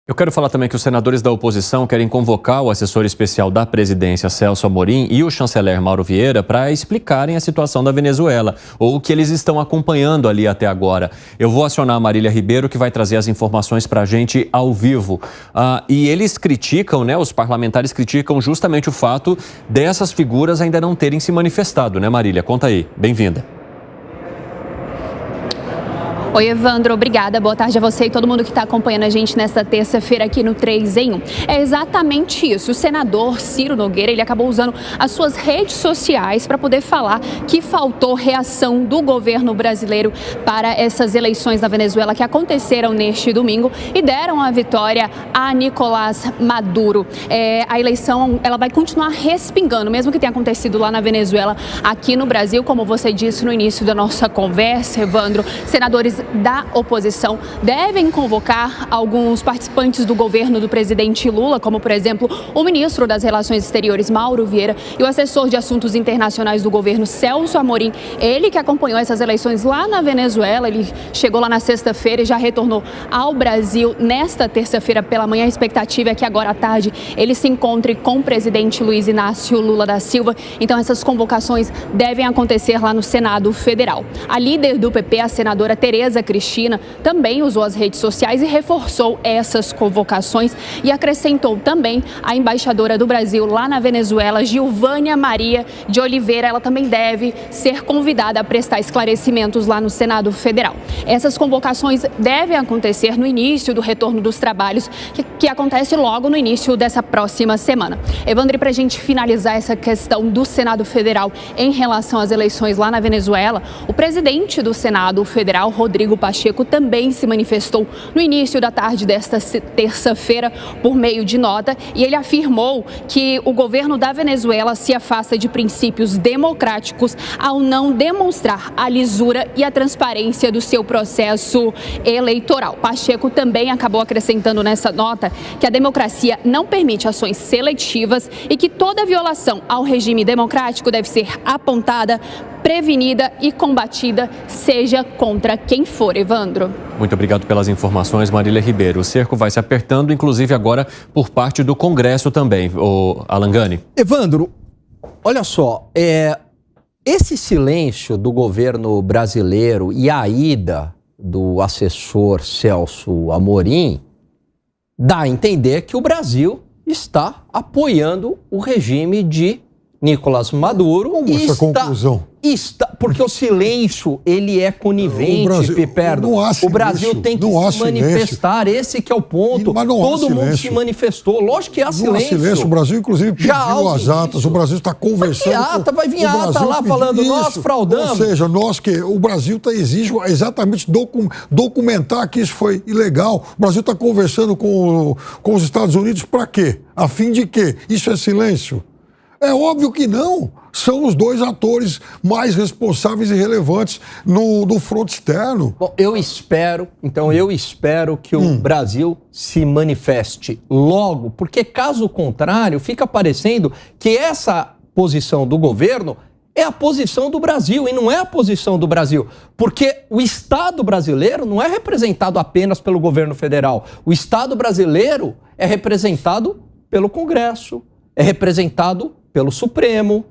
Eu quero falar também que os senadores da oposição querem convocar o assessor especial da presidência, Celso Amorim, e o chanceler Mauro Vieira para explicarem a situação da Venezuela, ou o que eles estão acompanhando ali até agora. Eu vou acionar a Marília Ribeiro, que vai trazer as informações para a gente ao vivo. E eles criticam, os parlamentares criticam justamente o fato dessas figuras ainda não terem se manifestado, né, Marília? Conta aí. Bem-vinda. Oi, Evandro, obrigada. Boa tarde a você e todo mundo que está acompanhando a gente nesta terça-feira aqui no 3 em 1. É exatamente isso. O senador Ciro Nogueira, ele acabou usando as suas redes sociais para poder falar que faltou reação do governo brasileiro para essas eleições na Venezuela que aconteceram neste domingo e deram a vitória a Nicolás Maduro. A eleição, ela vai continuar respingando, mesmo que tenha acontecido lá na Venezuela, aqui no Brasil, como você disse no início da nossa conversa, Evandro, senadores da oposição devem convocar alguns participantes do governo do presidente Lula, como, por exemplo, o ministro das Relações Exteriores, Mauro Vieira, e o assessor de assuntos internacionais do governo, Celso Amorim. Ele que acompanhou essas eleições lá na Venezuela, ele chegou lá na sexta-feira e já retornou ao Brasil nesta terça-feira pela manhã. A expectativa é que agora à tarde ele se encontre com o presidente Luiz Inácio Lula da Silva. Então, essas convocações devem acontecer lá no Senado Federal. A líder do PP, a senadora Tereza Cristina, também usou as redes sociais e reforçou essas convocações e acrescentou também a embaixadora do Brasil lá na Venezuela, Gilvânia Maria de Oliveira. Ela também deve ser convidada a prestar esclarecimentos lá no Senado Federal. Essas convocações devem acontecer no início do retorno dos trabalhos, que acontece logo no início dessa próxima semana. Evandro, para a gente finalizar essa questão do Senado Federal em relação às eleições lá na Venezuela, o presidente do Senado Federal, Rodrigo Pacheco, também se manifestou no início da tarde desta terça-feira por meio de nota e ele afirmou que o governo da Venezuela se afasta de princípios democráticos ao não demonstrar a lisura e a transparência do seu processo eleitoral. Pacheco também acabou acrescentando nessa nota que a democracia não permite ações seletivas e que toda violação ao regime democrático deve ser apontada, prevenida e combatida, seja contra quem for, Evandro. Muito obrigado pelas informações, Marília Ribeiro. O cerco vai se apertando, inclusive agora por parte do Congresso também, o Alan Gani. Evandro, olha só, esse silêncio do governo brasileiro e a ida do assessor Celso Amorim dá a entender que o Brasil está apoiando o regime de Nicolás Maduro. Como essa conclusão? Porque o silêncio, ele é conivente, Piperno. O Brasil tem que se manifestar, esse que é o ponto. Todo mundo se manifestou, lógico que há silêncio. Não há silêncio, o Brasil inclusive pediu as atas, o Brasil está conversando. Vai vir ata lá falando, nós fraudamos. Ou seja, o Brasil exige exatamente documentar que isso foi ilegal. O Brasil está conversando com os Estados Unidos para quê? A fim de quê? Isso é silêncio? É óbvio que não. São os dois atores mais responsáveis e relevantes no fronte externo. Bom, eu espero que o Brasil se manifeste logo, porque caso contrário, fica parecendo que essa posição do governo é a posição do Brasil e não é a posição do Brasil, porque o Estado brasileiro não é representado apenas pelo governo federal. O Estado brasileiro é representado pelo Congresso, é representado pelo Supremo.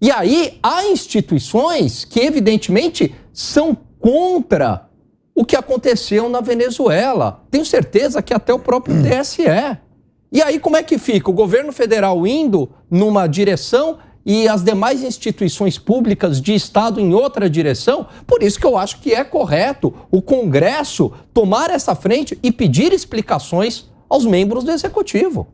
E aí há instituições que evidentemente são contra o que aconteceu na Venezuela. Tenho certeza que até o próprio TSE. E aí como é que fica? O governo federal indo numa direção e as demais instituições públicas de Estado em outra direção? Por isso que eu acho que é correto o Congresso tomar essa frente e pedir explicações aos membros do Executivo.